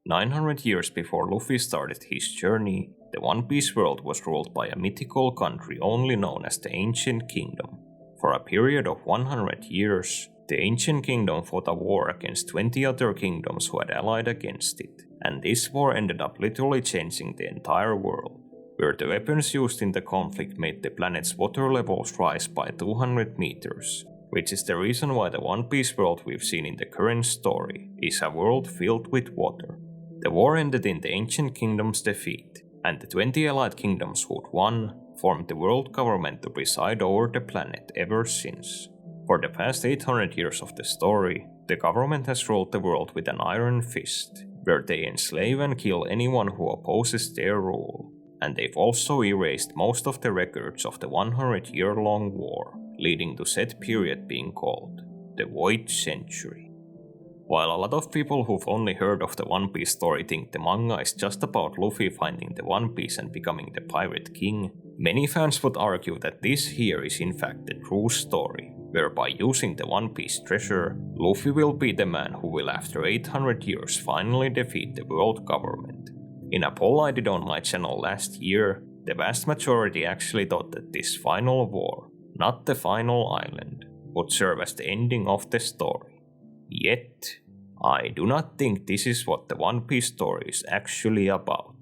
900 years before Luffy started his journey, the One Piece world was ruled by a mythical country only known as the Ancient Kingdom. For a period of 100 years, the Ancient Kingdom fought a war against 20 other kingdoms who had allied against it, and this war ended up literally changing the entire world, where the weapons used in the conflict made the planet's water levels rise by 200 meters, which is the reason why the One Piece world we've seen in the current story is a world filled with water. The war ended in the Ancient Kingdom's defeat, and the 20 allied kingdoms who'd won formed the world government to preside over the planet ever since. For the past 800 years of the story, the government has ruled the world with an iron fist, where they enslave and kill anyone who opposes their rule. And they've also erased most of the records of the 100-year-long war, leading to said period being called the Void Century. While a lot of people who've only heard of the One Piece story think the manga is just about Luffy finding the One Piece and becoming the Pirate King, many fans would argue that this here is in fact the true story, where by using the One Piece treasure, Luffy will be the man who will after 800 years finally defeat the world government. In a poll I did on my channel last year, the vast majority actually thought that this final war, not the final island, would serve as the ending of the story. Yet, I do not think this is what the One Piece story is actually about.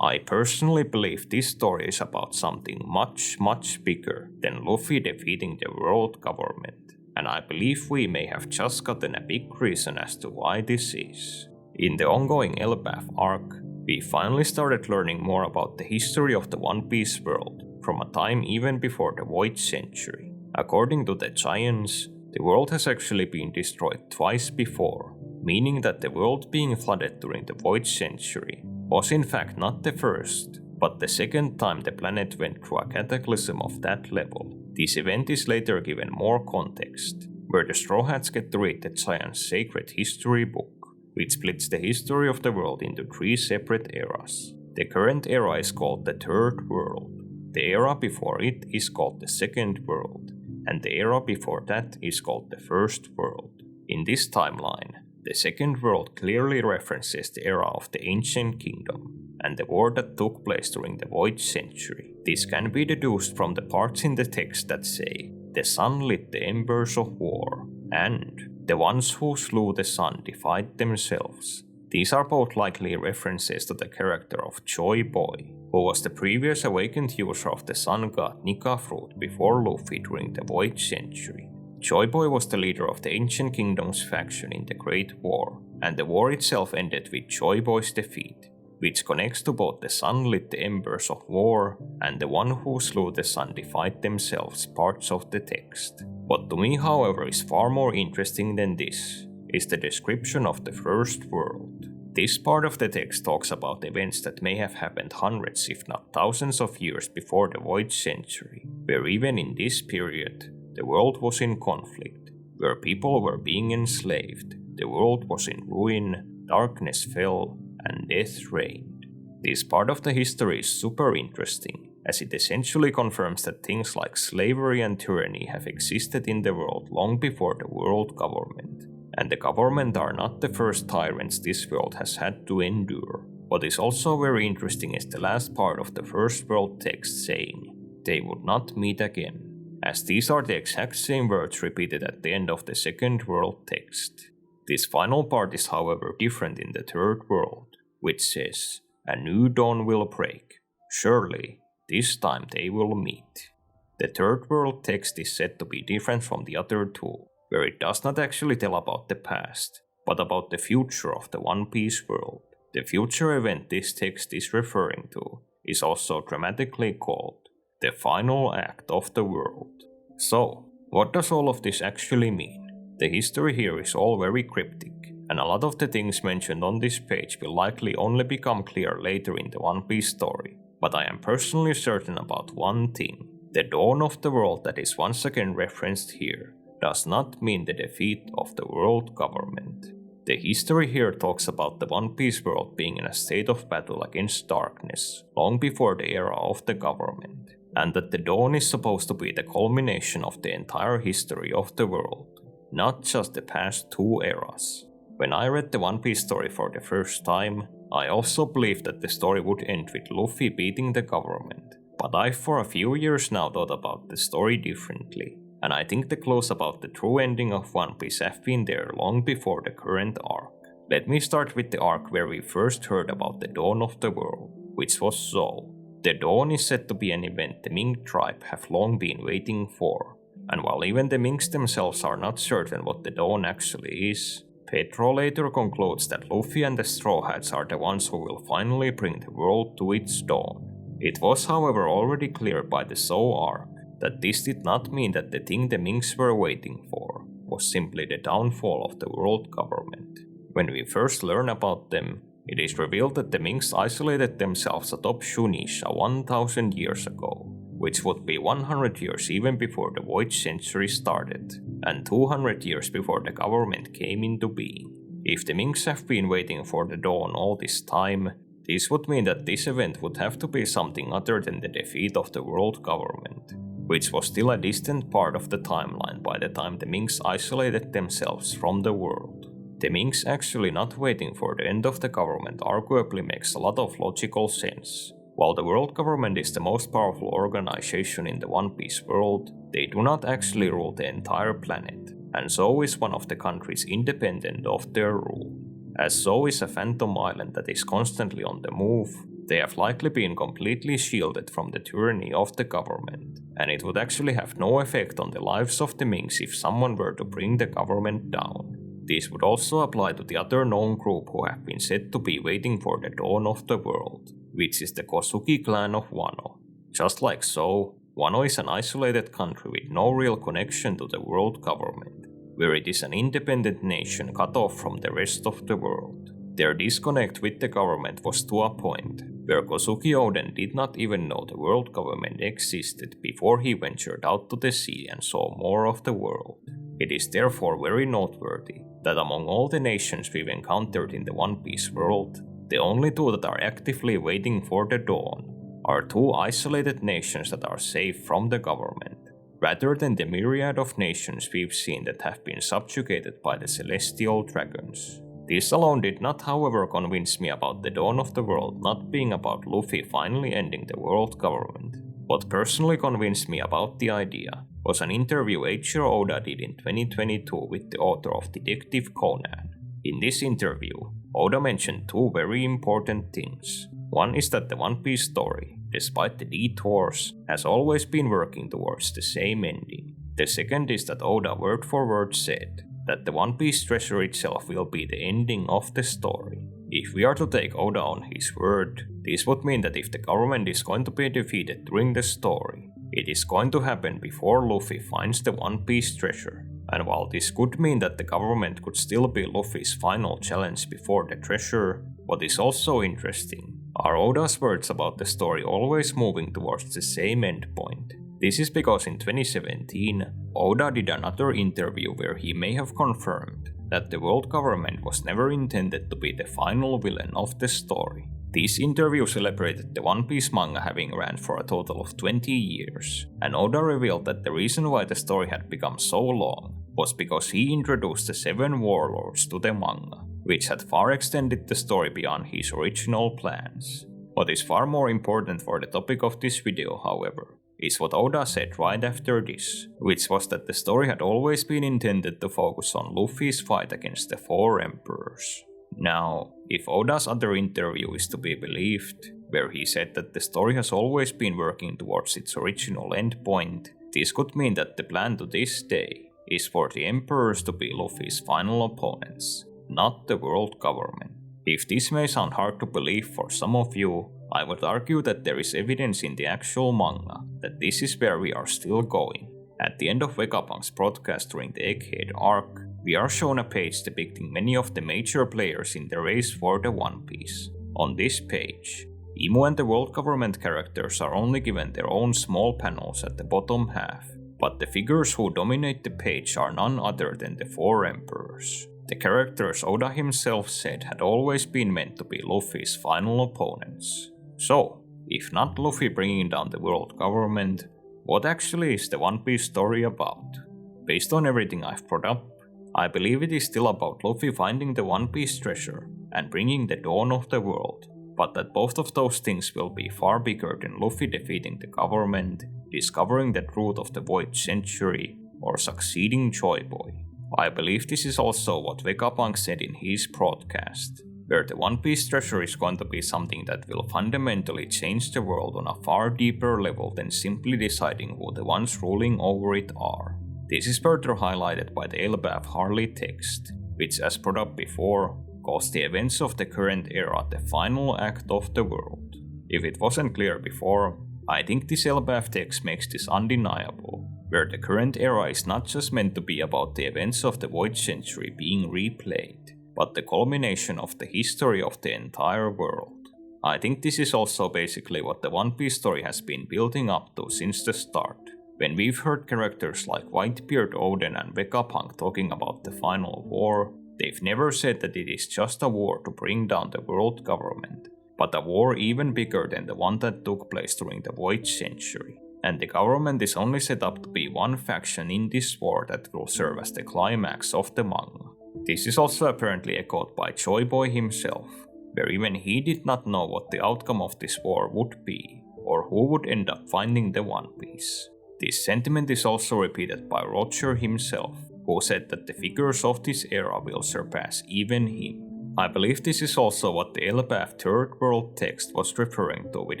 I personally believe this story is about something much bigger than Luffy defeating the world government, and I believe we may have just gotten a big reason as to why this is. In the ongoing Elbaf arc, we finally started learning more about the history of the One Piece world, from a time even before the Void Century. According to the Giants, the world has actually been destroyed twice before, meaning that the world being flooded during the Void Century was in fact not the first, but the second time the planet went through a cataclysm of that level. This event is later given more context, where the Straw Hats get to read the Giants' sacred history book, which splits the history of the world into 3 separate eras. The current era is called the Third World, the era before it is called the Second World, and the era before that is called the First World. In this timeline, the Second World clearly references the era of the Ancient Kingdom and the war that took place during the Void Century. This can be deduced from the parts in the text that say, "The sun lit the embers of war," and "The ones who slew the sun defied themselves." These are both likely references to the character of Joy Boy, who was the previous awakened user of the sun god Nika fruit before Luffy during the Void Century. Joy Boy was the leader of the Ancient Kingdom's faction in the Great War, and the war itself ended with Joy Boy's defeat, which connects to both the sun lit the embers of war and the one who slew the sun defied themselves parts of the text. What to me, however, is far more interesting than this is the description of the First World. This part of the text talks about events that may have happened hundreds if not thousands of years before the Void Century, where even in this period, the world was in conflict, where people were being enslaved, the world was in ruin, darkness fell, and death reigned. This part of the history is super interesting, as it essentially confirms that things like slavery and tyranny have existed in the world long before the world government. And the government are not the first tyrants this world has had to endure. What is also very interesting is the last part of the First World text saying, "They would not meet again," as these are the exact same words repeated at the end of the Second World text. This final part is however different in the Third World, which says, "A new dawn will break. Surely, this time they will meet." The Third World text is said to be different from the other two, where it does not actually tell about the past, but about the future of the One Piece world. The future event this text is referring to is also dramatically called the final act of the world. So, what does all of this actually mean? The history here is all very cryptic, and a lot of the things mentioned on this page will likely only become clear later in the One Piece story, but I am personally certain about one thing. The dawn of the world that is once again referenced here does not mean the defeat of the world government. The history here talks about the One Piece world being in a state of battle against darkness long before the era of the government, and that the dawn is supposed to be the culmination of the entire history of the world, not just the past 2 eras. When I read the One Piece story for the first time, I also believed that the story would end with Luffy beating the government. But I've for a few years now thought about the story differently, and I think the clues about the true ending of One Piece have been there long before the current arc. Let me start with the arc where we first heard about the dawn of the world, which was Zou. The dawn is said to be an event the Ming tribe have long been waiting for, and while even the Minks themselves are not certain what the dawn actually is, Petro later concludes that Luffy and the Straw Hats are the ones who will finally bring the world to its dawn. It was however already clear by the Zou arc that this did not mean that the thing the Minks were waiting for was simply the downfall of the world government. When we first learn about them, it is revealed that the Minks isolated themselves atop Shueisha 1000 years ago, which would be 100 years even before the Void Century started, and 200 years before the government came into being. If the Minks have been waiting for the dawn all this time, this would mean that this event would have to be something other than the defeat of the world government, which was still a distant part of the timeline by the time the Minks isolated themselves from the world. The Minks actually not waiting for the end of the government arguably makes a lot of logical sense. While the world government is the most powerful organization in the One Piece world, they do not actually rule the entire planet, and Zou is one of the countries independent of their rule. As Zou is a phantom island that is constantly on the move, they have likely been completely shielded from the tyranny of the government, and it would actually have no effect on the lives of the Minks if someone were to bring the government down. This would also apply to the other known group who have been said to be waiting for the dawn of the world, which is the Kosugi clan of Wano. Just like Zou, Wano is an isolated country with no real connection to the world government, where it is an independent nation cut off from the rest of the world. Their disconnect with the government was to a point where Kosugi Oden did not even know the world government existed before he ventured out to the sea and saw more of the world. It is therefore very noteworthy that among all the nations we've encountered in the One Piece world, the only two that are actively waiting for the dawn are two isolated nations that are safe from the government, rather than the myriad of nations we've seen that have been subjugated by the celestial dragons. This alone did not, however, convince me about the dawn of the world not being about Luffy finally ending the world government. What personally convinced me about the idea was an interview Eiichiro Oda did in 2022 with the author of Detective Conan. In this interview, Oda mentioned two very important things. One is that the One Piece story, despite the detours, has always been working towards the same ending. The second is that Oda word for word said that the One Piece treasure itself will be the ending of the story. If we are to take Oda on his word, this would mean that if the government is going to be defeated during the story, it is going to happen before Luffy finds the One Piece treasure. And while this could mean that the government could still be Luffy's final challenge before the treasure, what is also interesting are Oda's words about the story always moving towards the same endpoint. This is because in 2017, Oda did another interview where he may have confirmed that the world government was never intended to be the final villain of the story. This interview celebrated the One Piece manga having ran for a total of 20 years, and Oda revealed that the reason why the story had become so long was because he introduced the 7 warlords to the manga, which had far extended the story beyond his original plans. What is far more important for the topic of this video, however, is what Oda said right after this, which was that the story had always been intended to focus on Luffy's fight against the 4 emperors. Now, if Oda's other interview is to be believed, where he said that the story has always been working towards its original endpoint, this could mean that the plan to this day is for the emperors to be Luffy's final opponents, not the world government. If this may sound hard to believe for some of you, I would argue that there is evidence in the actual manga that this is where we are still going. At the end of Vegapunk's broadcast during the Egghead arc, we are shown a page depicting many of the major players in the race for the One Piece. On this page, Imu and the world government characters are only given their own small panels at the bottom half, but the figures who dominate the page are none other than the 4 emperors. The characters Oda himself said had always been meant to be Luffy's final opponents. So, if not Luffy bringing down the world government, what actually is the One Piece story about? Based on everything I've brought up, I believe it is still about Luffy finding the One Piece treasure and bringing the dawn of the world, but that both of those things will be far bigger than Luffy defeating the government, discovering the truth of the Void Century, or succeeding Joy Boy. I believe this is also what Vegapunk said in his broadcast, where the One Piece treasure is going to be something that will fundamentally change the world on a far deeper level than simply deciding who the ones ruling over it are. This is further highlighted by the Elbaf Harley text, which, as brought up before, calls the events of the current era the final act of the world. If it wasn't clear before, I think this Elbaf text makes this undeniable, where the current era is not just meant to be about the events of the Void Century being replayed, but the culmination of the history of the entire world. I think this is also basically what the One Piece story has been building up to since the start. When we've heard characters like Whitebeard Oden and Vegapunk talking about the final war, they've never said that it is just a war to bring down the world government, but a war even bigger than the one that took place during the Void Century. And the government is only set up to be one faction in this war that will serve as the climax of the manga. This is also apparently echoed by Joy Boy himself, where even he did not know what the outcome of this war would be, or who would end up finding the One Piece. This sentiment is also repeated by Roger himself, who said that the figures of this era will surpass even him. I believe this is also what the Elbaf Third World text was referring to with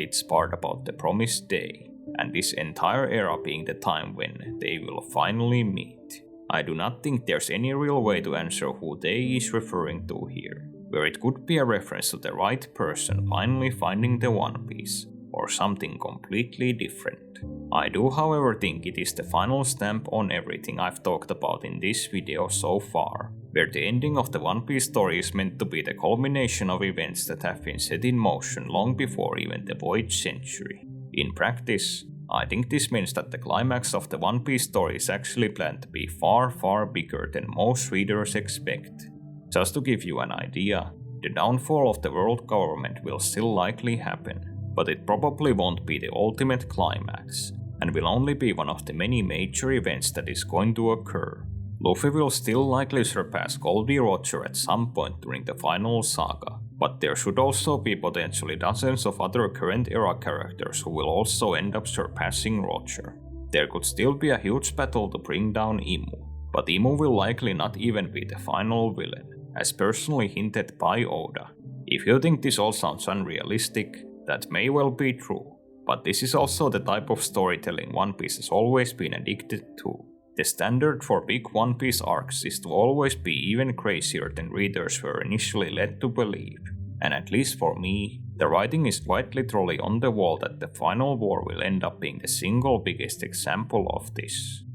its part about the promised day, and this entire era being the time when they will finally meet. I do not think there's any real way to answer who they is referring to here, where it could be a reference to the right person finally finding the One Piece, or something completely different. I do, however, think it is the final stamp on everything I've talked about in this video so far, where the ending of the One Piece story is meant to be the culmination of events that have been set in motion long before even the Void Century. In practice, I think this means that the climax of the One Piece story is actually planned to be far bigger than most readers expect. Just to give you an idea, the downfall of the world government will still likely happen, but it probably won't be the ultimate climax, and will only be one of the many major events that is going to occur. Luffy will still likely surpass Goldie Roger at some point during the final saga, but there should also be potentially dozens of other current era characters who will also end up surpassing Roger. There could still be a huge battle to bring down Imu, but Imu will likely not even be the final villain, as personally hinted by Oda. If you think this all sounds unrealistic, that may well be true, but this is also the type of storytelling One Piece has always been addicted to. The standard for big One Piece arcs is to always be even crazier than readers were initially led to believe, and at least for me, the writing is quite literally on the wall that the final war will end up being the single biggest example of this.